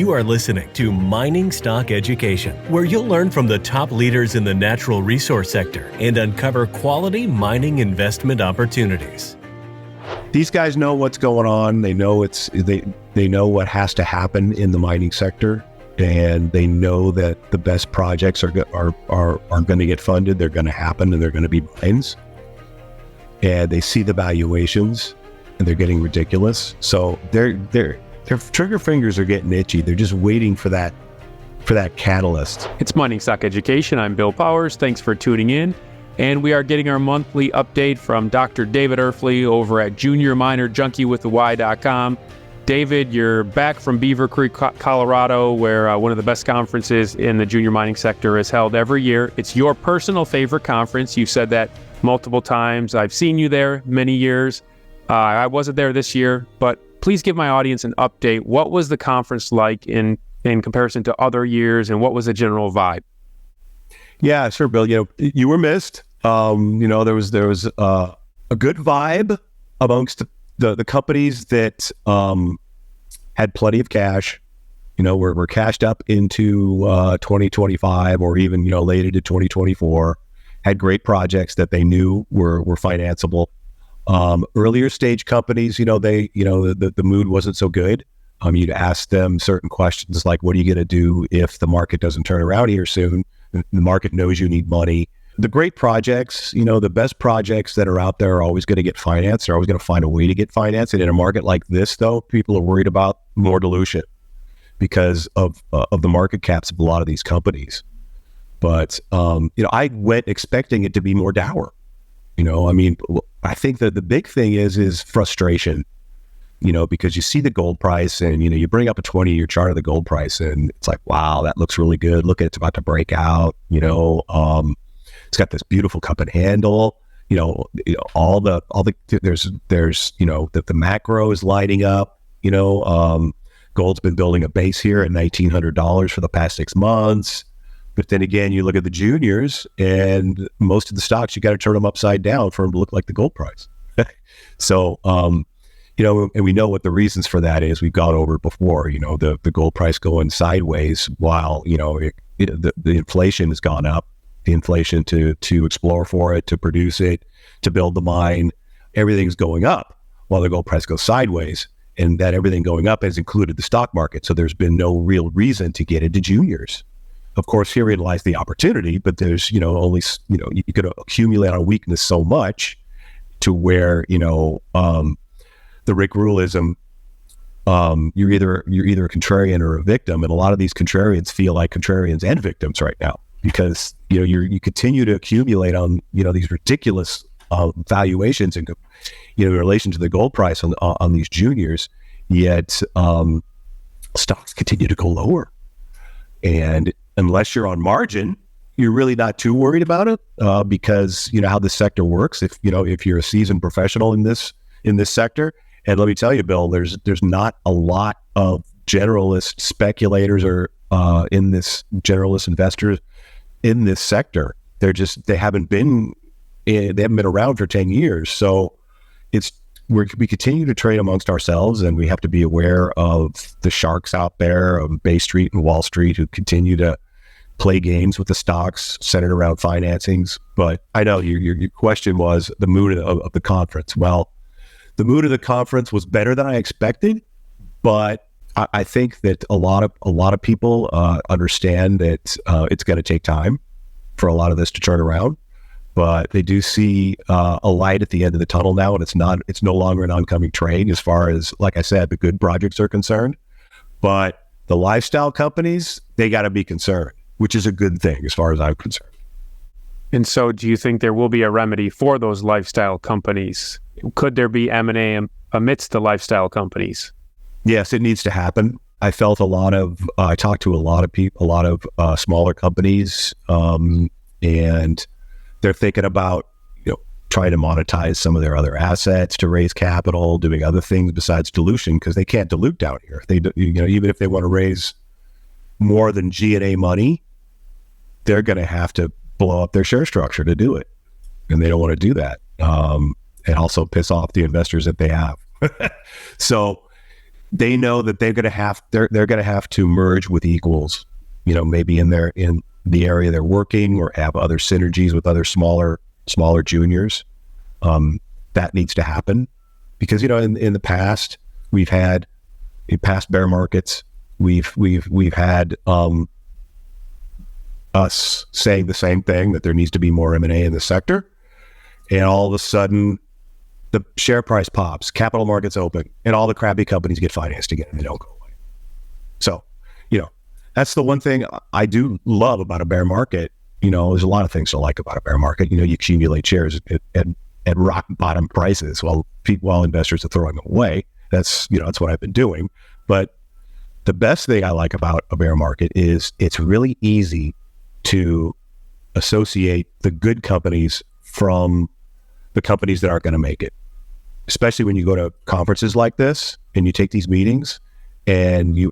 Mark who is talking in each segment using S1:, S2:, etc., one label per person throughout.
S1: You are listening to Mining Stock Education, where you'll learn from the top leaders in the natural resource sector and uncover quality mining investment opportunities.
S2: These guys know what's going on. They know they know what has to happen in the mining sector, and they know that the best projects are going to get funded. They're going to happen, and they're going to be mines. And they see the valuations, and they're getting ridiculous. So their trigger fingers are getting itchy. They're just waiting for that catalyst.
S3: It's Mining Stock Education. I'm Bill Powers. Thanks for tuning in. And we are getting our monthly update from Dr. David Erfle over at JuniorMinerJunkieWithTheWhy.com. David, you're back from Beaver Creek, Colorado, where one of the best conferences in the junior mining sector is held every year. It's your personal favorite conference. You've said that multiple times. I've seen you there many years. I wasn't there this year, but please give my audience an update. What was the conference like in comparison to other years, and what was the general vibe?
S2: Yeah, sure, Bill. You were missed. There was a good vibe amongst the companies that had plenty of cash. Were cashed up into 2025 or even late into 2024. Had great projects that they knew were financeable. Earlier stage companies, the mood wasn't so good. You'd ask them certain questions like, what are you going to do if the market doesn't turn around here soon? The market knows you need money. The great projects, the best projects that are out there are always going to get financed. They're always going to find a way to get financed. And in a market like this, though, people are worried about more dilution because of the market caps of a lot of these companies. But, I went expecting it to be more dour. I think that the big thing is frustration, because you see the gold price and, you bring up a 20-year chart of the gold price and it's like, wow, that looks really good. Look at it's about to break out, it's got this beautiful cup and handle, all the macro is lighting up, gold's been building a base here at $1,900 for the past 6 months. But then again, you look at the juniors and most of the stocks, you got to turn them upside down for them to look like the gold price. So, and we know what the reasons for that is. We've gone over it before, the gold price going sideways while, the inflation has gone up, the inflation to explore for it, to produce it, to build the mine, everything's going up while the gold price goes sideways. And that everything going up has included the stock market. So there's been no real reason to get into juniors. Of course, herein lies the opportunity, but there's, only, you could accumulate on weakness so much to where, the Rick Ruleism, you're either a contrarian or a victim. And a lot of these contrarians feel like contrarians and victims right now because, you continue to accumulate on, these ridiculous valuations and, in relation to the gold price on these juniors, yet stocks continue to go lower. And unless you're on margin, you're really not too worried about it because how this sector works. If you're a seasoned professional in this sector, and let me tell you, Bill, there's not a lot of generalist speculators or in this generalist investors in this sector. They haven't been around for 10 years. So we continue to trade amongst ourselves, and we have to be aware of the sharks out there of Bay Street and Wall Street who continue to play games with the stocks centered around financings. But I know your question was the mood of the conference. Well, the mood of the conference was better than I expected, but I think that a lot of people understand that it's going to take time for a lot of this to turn around. But they do see a light at the end of the tunnel now, and it's no longer an oncoming train as far as, like I said, the good projects are concerned. But the lifestyle companies, they got to be concerned, which is a good thing as far as I'm concerned.
S3: And so do you think there will be a remedy for those lifestyle companies? Could there be M&A amidst the lifestyle companies?
S2: Yes, it needs to happen. I talked to a lot of people, a lot of smaller companies, and they're thinking about, trying to monetize some of their other assets to raise capital, doing other things besides dilution, because they can't dilute down here. Even if they want to raise more than G&A money, they're going to have to blow up their share structure to do it. And they don't want to do that. And also piss off the investors that they have. So they know that they're going to have to merge with equals, maybe in the area they're working, or have other synergies with other smaller juniors. That needs to happen because, in the past, in past bear markets, we've had us saying the same thing, that there needs to be more M&A in the sector. And all of a sudden, the share price pops, capital markets open, and all the crappy companies get financed again, and they don't go away. So, that's the one thing I do love about a bear market. There's a lot of things to like about a bear market. You accumulate shares at rock bottom prices while investors are throwing them away. That's what I've been doing. But the best thing I like about a bear market is it's really easy to associate the good companies from the companies that aren't going to make it. Especially when you go to conferences like this and you take these meetings and you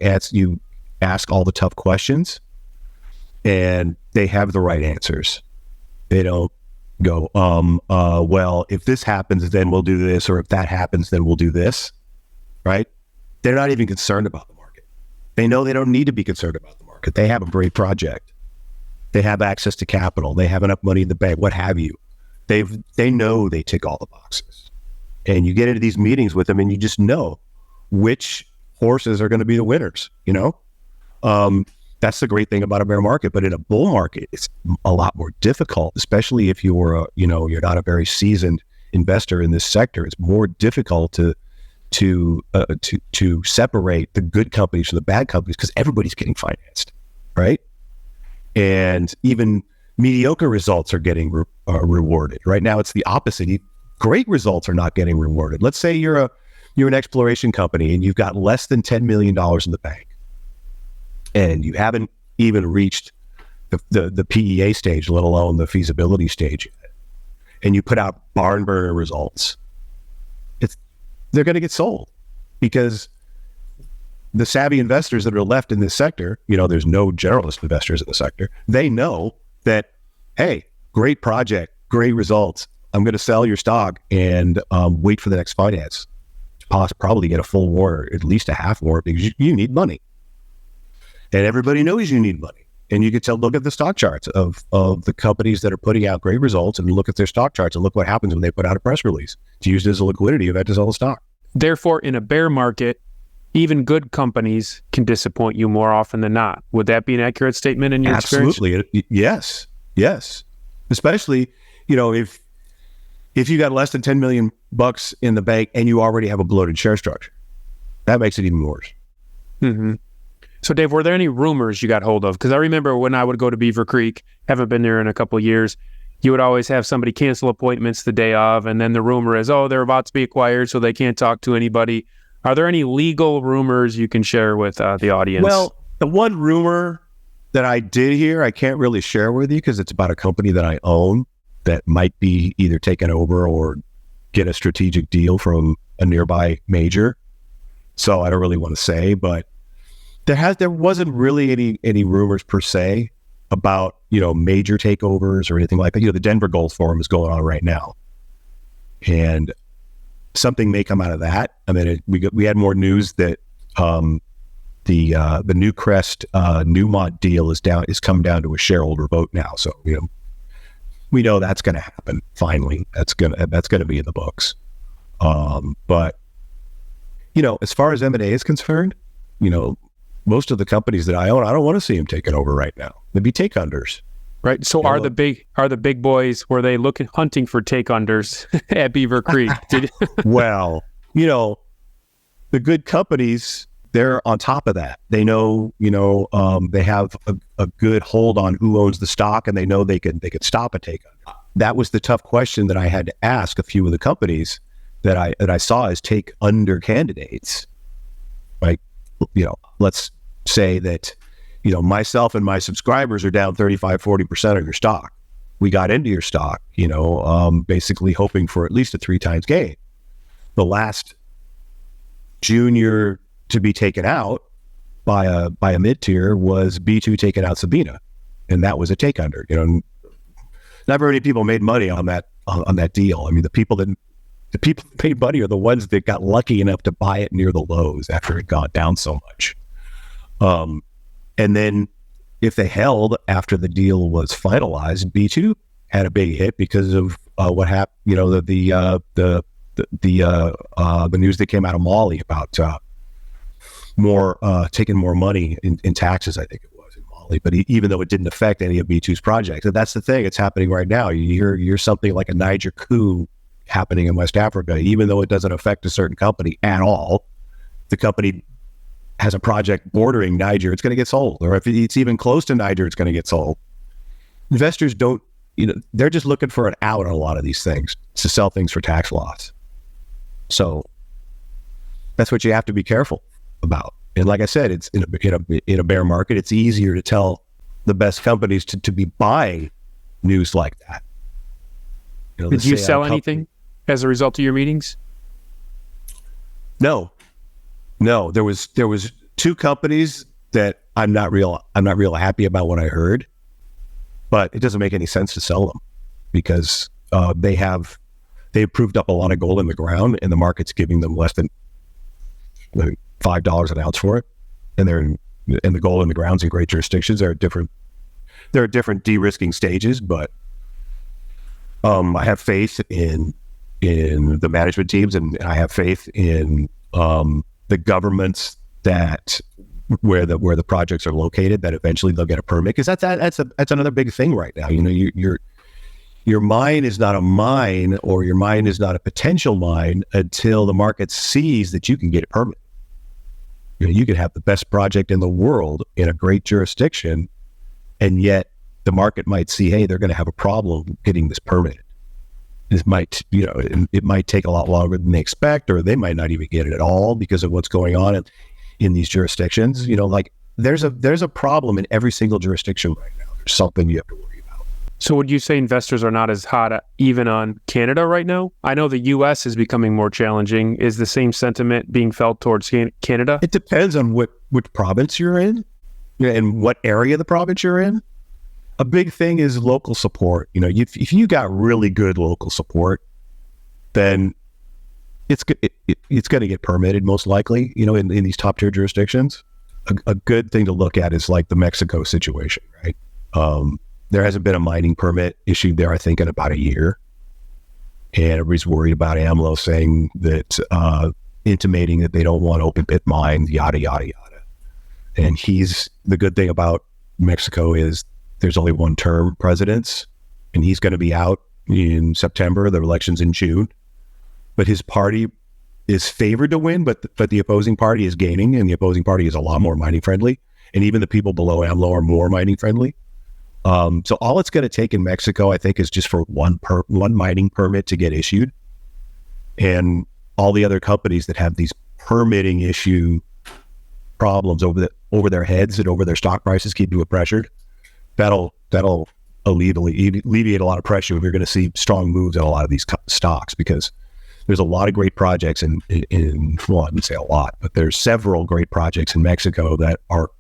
S2: ask all the tough questions, and they have the right answers. They don't go, well, if this happens, then we'll do this, or if that happens, then we'll do this, right? They're not even concerned about the market. They know they don't need to be concerned about the market. They have a great project. They have access to capital. They have enough money in the bank, what have you. They know they tick all the boxes. And you get into these meetings with them and you just know which horses are going to be the winners, That's the great thing about a bear market. But in a bull market, it's a lot more difficult, especially if you're not a very seasoned investor in this sector. It's more difficult to separate the good companies from the bad companies because everybody's getting financed, right? And even mediocre results are getting rewarded. Right now, it's the opposite. Great results are not getting rewarded. Let's say you're an exploration company and you've got less than $10 million in the bank, and you haven't even reached the PEA stage, let alone the feasibility stage yet, and you put out barn burner results. They're going to get sold because the savvy investors that are left in this sector, there's no generalist investors in the sector. They know that, hey, great project, great results. I'm going to sell your stock and wait for the next finance. Probably get a full warrant, or at least a half warrant, because you need money. And everybody knows you need money. And you can look at the stock charts of the companies that are putting out great results, and look at their stock charts and look what happens when they put out a press release. It's used as a liquidity event to sell the stock.
S3: Therefore, in a bear market, even good companies can disappoint you more often than not. Would that be an accurate statement in your experience?
S2: Absolutely. Yes. Especially, if you got less than $10 million in the bank and you already have a bloated share structure, that makes it even worse.
S3: Mm-hmm. So, Dave, were there any rumors you got hold of? Because I remember when I would go to Beaver Creek, haven't been there in a couple of years, you would always have somebody cancel appointments the day of, and then the rumor is, they're about to be acquired, so they can't talk to anybody. Are there any legal rumors you can share with the audience?
S2: Well, the one rumor that I did hear, I can't really share with you because it's about a company that I own that might be either taken over or get a strategic deal from a nearby major. So I don't really want to say, but there wasn't really any rumors per se about, major takeovers or anything like that. The Denver Gold Forum is going on right now, and something may come out of that. I mean, we had more news that the Newcrest Newmont deal is come down to a shareholder vote now. So we know that's going to happen. Finally, that's going to be in the books. But as far as M&A is concerned, most of the companies that I own, I don't want to see them taken over right now. They'd be take unders.
S3: Right. So are the big boys, were they hunting for take unders at Beaver Creek?
S2: Well, the good companies, they're on top of that. They know, they have a good hold on who owns the stock, and they know they could stop a take under. That was the tough question that I had to ask a few of the companies that I saw as take under candidates. Like, let's say that, myself and my subscribers are down 35-40% of your stock. We got into your stock, basically hoping for at least a 3 times gain. The last junior to be taken out by a mid-tier was B2 taking out Sabina, and that was a take under. Not very many people made money on that deal. I mean, the people that The people who paid money are the ones that got lucky enough to buy it near the lows after it got down so much. And then if they held after the deal was finalized, B2 had a big hit because of what happened. You know, the news that came out of Mali about taking more money in taxes, I think it was in Mali. But even though it didn't affect any of B2's projects, and that's the thing, it's happening right now. You hear something like a Niger coup happening in West Africa, even though it doesn't affect a certain company at all. The company has a project bordering Niger, it's going to get sold. Or if it's even close to Niger, it's going to get sold. Investors don't, they're just looking for an out on a lot of these things to sell things for tax loss. So that's what you have to be careful about. And like I said, it's in a bear market, it's easier to tell the best companies to be buying news like that.
S3: Did you sell anything as a result of your meetings?
S2: No. There was two companies that I'm not real happy about what I heard, but it doesn't make any sense to sell them because they've proved up a lot of gold in the ground, and the market's giving them less than $5 an ounce for it, and the gold in the ground's in great jurisdictions. There are different de-risking stages, but I have faith in the management teams, and I have faith in the governments where the projects are located, that eventually they'll get a permit, because that's another big thing right now. Your mine is not a mine, or your mine is not a potential mine until the market sees that you can get a permit. You could have the best project in the world in a great jurisdiction, and yet the market might see, hey, they're going to have a problem getting this permitted. It might take a lot longer than they expect, or they might not even get it at all because of what's going on in these jurisdictions. There's a problem in every single jurisdiction right now. There's something you have to worry about.
S3: So would you say investors are not as hot even on Canada right now? I know the U.S. is becoming more challenging. Is the same sentiment being felt towards Canada?
S2: It depends on which province you're in, and what area of the province you're in. A big thing is local support. If you got really good local support, then it's going to get permitted most likely. In these top tier jurisdictions, a good thing to look at is like the Mexico situation, right? There hasn't been a mining permit issued there, I think, in about a year, and everybody's worried about AMLO saying that, intimating that they don't want open pit mines, yada yada yada. And the good thing about Mexico is there's only one term presidents, and he's going to be out in September. The election's in June, but his party is favored to win, but the opposing party is gaining, and the opposing party is a lot more mining friendly, and even the people below AMLO are more mining friendly. So all it's going to take in Mexico, I think, is just for one mining permit to get issued, and all the other companies that have these permitting issue problems over their heads and over their stock prices keeping it pressured. That'll alleviate a lot of pressure. We're going to see strong moves in a lot of these stocks, because there's a lot of great projects well, I wouldn't say a lot, but there's several great projects in Mexico that are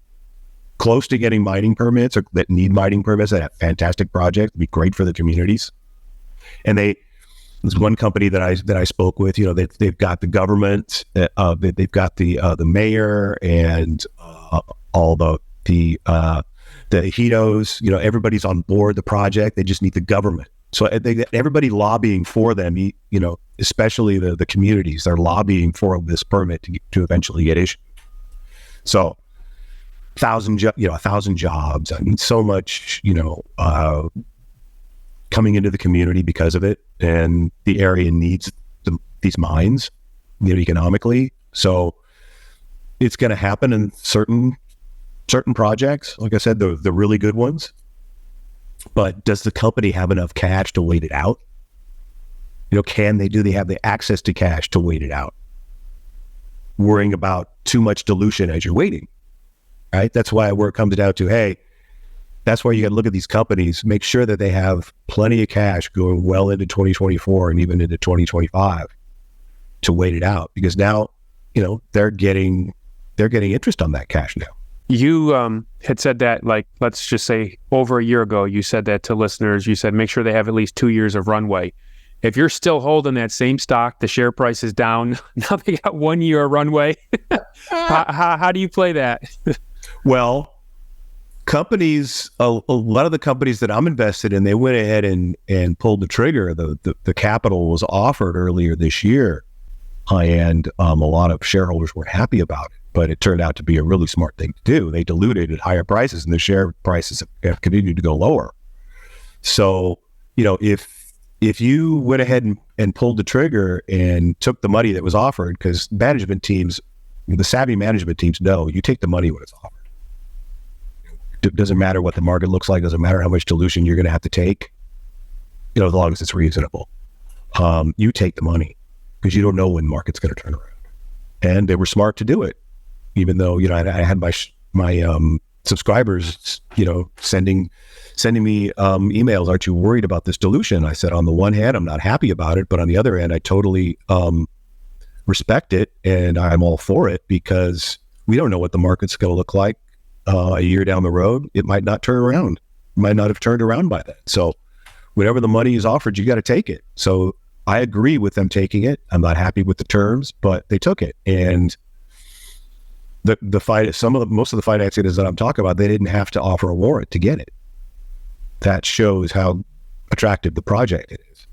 S2: close to getting mining permits, or that need mining permits, that have fantastic projects, be great for the communities. And there's one company that I spoke with. They've got the government, they've got the mayor, and all the ejidos. Everybody's on board the project. They just need the government. So everybody lobbying for them. Especially the communities, they're lobbying for this permit to eventually get issued. So 1,000 jobs. I mean, so much, coming into the community because of it, and the area needs these mines, economically. So it's going to happen in certain projects. Like I said, the really good ones. But does the company have enough cash to wait it out? Do they have the access to cash to wait it out? Worrying about too much dilution as you're waiting, right? That's where it comes down to, hey, that's why you got to look at these companies, make sure that they have plenty of cash going well into 2024 and even into 2025 to wait it out, because now, they're getting interest on that cash now.
S3: You had said that, let's just say over a year ago, you said that to listeners. You said, make sure they have at least 2 years of runway. if you're still holding that same stock, the share price is down. Now they got 1 year runway. How do you play that?
S2: Well, companies, a lot of the companies that I'm invested in, they went ahead and pulled the trigger. The capital was offered earlier this year, and a lot of shareholders were happy about it. But it turned out to be a really smart thing to do. They diluted at higher prices, and the share prices have continued to go lower. So, if you went ahead and pulled the trigger and took the money that was offered, because management teams, the savvy management teams know you take the money when it's offered. It doesn't matter what the market looks like, doesn't matter how much dilution you're going to have to take, as long as it's reasonable. You take the money because you don't know when the market's going to turn around. And they were smart to do it, even though, I had my subscribers, sending me emails. Aren't you worried about this dilution? I said, on the one hand, I'm not happy about it, but on the other hand, I totally respect it, and I'm all for it, because we don't know what the market's going to look like a year down the road. It might not turn around. It might not have turned around by then. So whenever the money is offered, you got to take it. So I agree with them taking it. I'm not happy with the terms, but they took it. And most of the financing that I'm talking about, they didn't have to offer a warrant to get it. That shows how attractive the project is.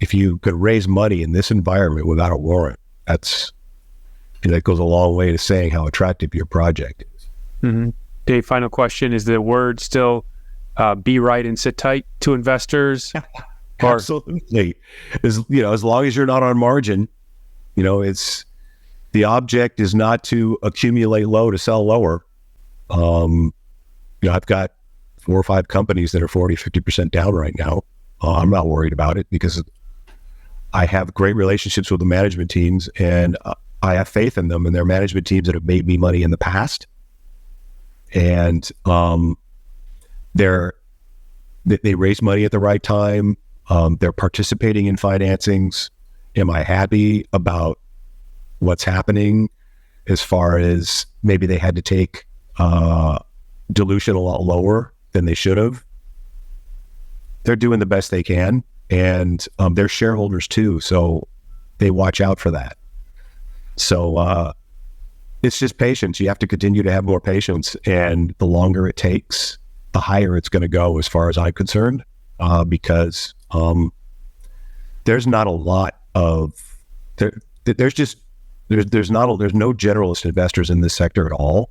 S2: If you could raise money in this environment without a warrant, that goes a long way to saying how attractive your project is.
S3: Mm-hmm. Dave, final question: is the word still be right and sit tight to investors?
S2: Absolutely. As long as you're not on margin, it's the object is not to accumulate low to sell lower. I've got 4 or 5 companies that are 40, 50% down right now. I'm not worried about it because I have great relationships with the management teams, and I have faith in them and their management teams that have made me money in the past. And they raise money at the right time. They're participating in financings. Am I happy about what's happening as far as maybe they had to take dilution a lot lower than they should have? They're doing the best they can, and they're shareholders too, so they watch out for that. So it's just patience. You have to continue to have more patience, and the longer it takes, the higher it's going to go, as far as I'm concerned, because there's not a lot of there's no generalist investors in this sector at all.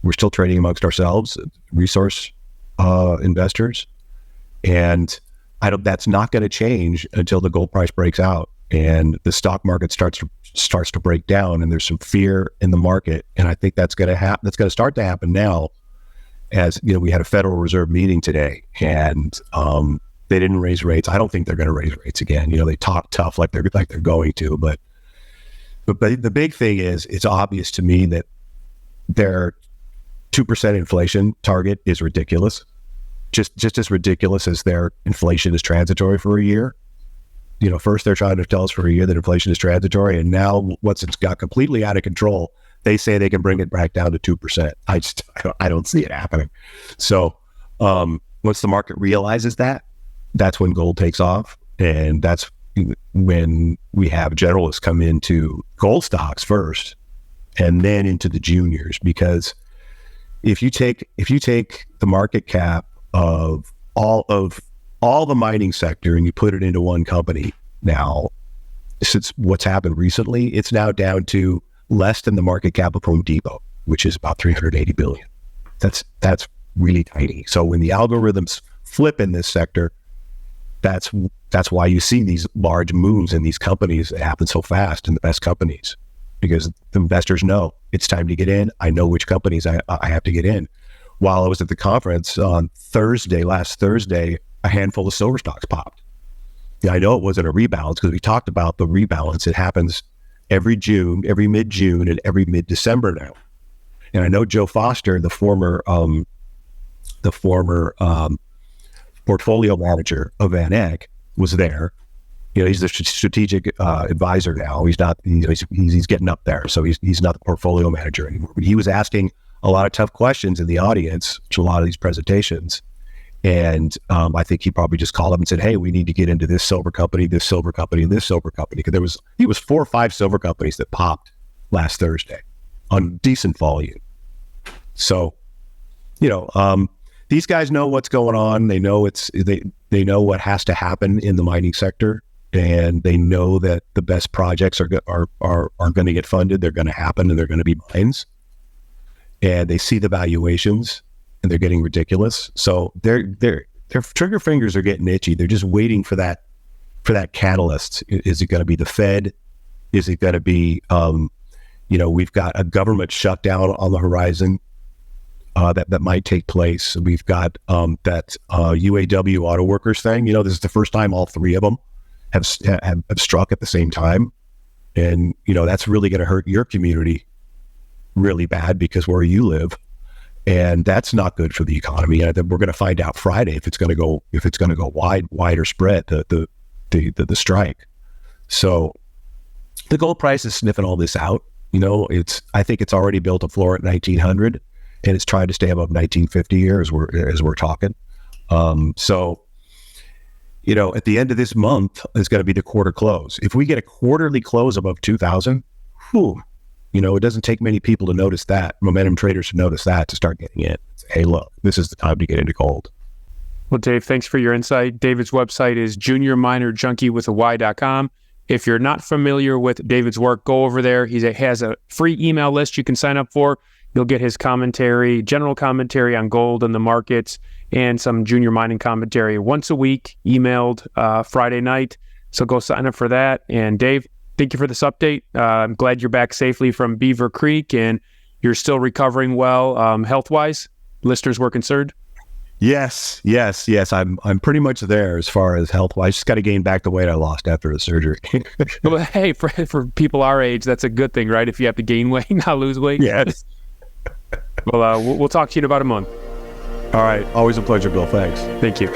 S2: We're still trading amongst ourselves, resource investors, and that's not going to change until the gold price breaks out and the stock market starts to break down, and there's some fear in the market. And I think that's going to happen. That's going to start to happen now. As we had a Federal Reserve meeting today, and they didn't raise rates. I don't think they're going to raise rates again. They talk tough like they're going to, but the big thing is, it's obvious to me that their 2% inflation target is ridiculous. Just as ridiculous as their inflation is transitory for a year. First they're trying to tell us for a year that inflation is transitory, and now once it's got completely out of control, they say they can bring it back down to 2%. I don't see it happening. So once the market realizes that, that's when gold takes off, and that's when we have generalists come into gold stocks first, and then into the juniors. Because if you take the market cap of all the mining sector and you put it into one company now, since what's happened recently, it's now down to less than the market cap of Home Depot, which is about $380 billion. That's really tiny. So when the algorithms flip in this sector, that's why you see these large moves in these companies that happen so fast in the best companies, because the investors know it's time to get in. I know which companies I have to get in. While I was at the conference on last Thursday, a handful of silver stocks popped. Yeah, I know it wasn't a rebalance, because we talked about the rebalance. It happens every June, every mid-June, and every mid-December now. And I know Joe Foster, the former portfolio manager of Van Eck, was there. He's the strategic advisor now. He's not. He's getting up there, so he's not the portfolio manager anymore. But he was asking a lot of tough questions in the audience to a lot of these presentations, And I think he probably just called up and said, hey, we need to get into this silver company, this silver company, and this silver company. Because it was 4 or 5 silver companies that popped last Thursday on decent volume. So, these guys know what's going on. They know they know what has to happen in the mining sector, and they know that the best projects are going to get funded. They're going to happen, and they're going to be mines. And they see the valuations, and they're getting ridiculous. So their trigger fingers are getting itchy. They're just waiting for that catalyst. Is it going to be the Fed? Is it going to be we've got a government shutdown on the horizon that might take place. We've got that UAW auto workers thing. This is the first time all 3 of them have struck at the same time, and that's really going to hurt your community really bad because where you live, and that's not good for the economy. And we're going to find out Friday if it's going to go wider spread the strike. So the gold price is sniffing all this out. I think it's already built a floor at 1900, and it's trying to stay above 1950 here as we're talking. So at the end of this month is going to be the quarter close. If we get a quarterly close above 2000, it doesn't take many people to notice that, momentum traders to notice that, to start getting in. Hey, look, this is the time to get into gold.
S3: Well, Dave, thanks for your insight. David's website is juniorminerjunkie.com. If you're not familiar with David's work, go over there. He has a free email list you can sign up for. You'll get his commentary, general commentary on gold and the markets, and some junior mining commentary once a week, emailed Friday night. So go sign up for that. And Dave, thank you for this update. I'm glad you're back safely from Beaver Creek and you're still recovering well health-wise. Listeners were concerned.
S2: Yes. I'm pretty much there as far as health-wise. Just got to gain back the weight I lost after the surgery.
S3: Well, hey, for people our age, that's a good thing, right? If you have to gain weight, not lose weight.
S2: Yes.
S3: Well, we'll talk to you in about a month.
S2: All right. Always a pleasure, Bill. Thanks.
S3: Thank you.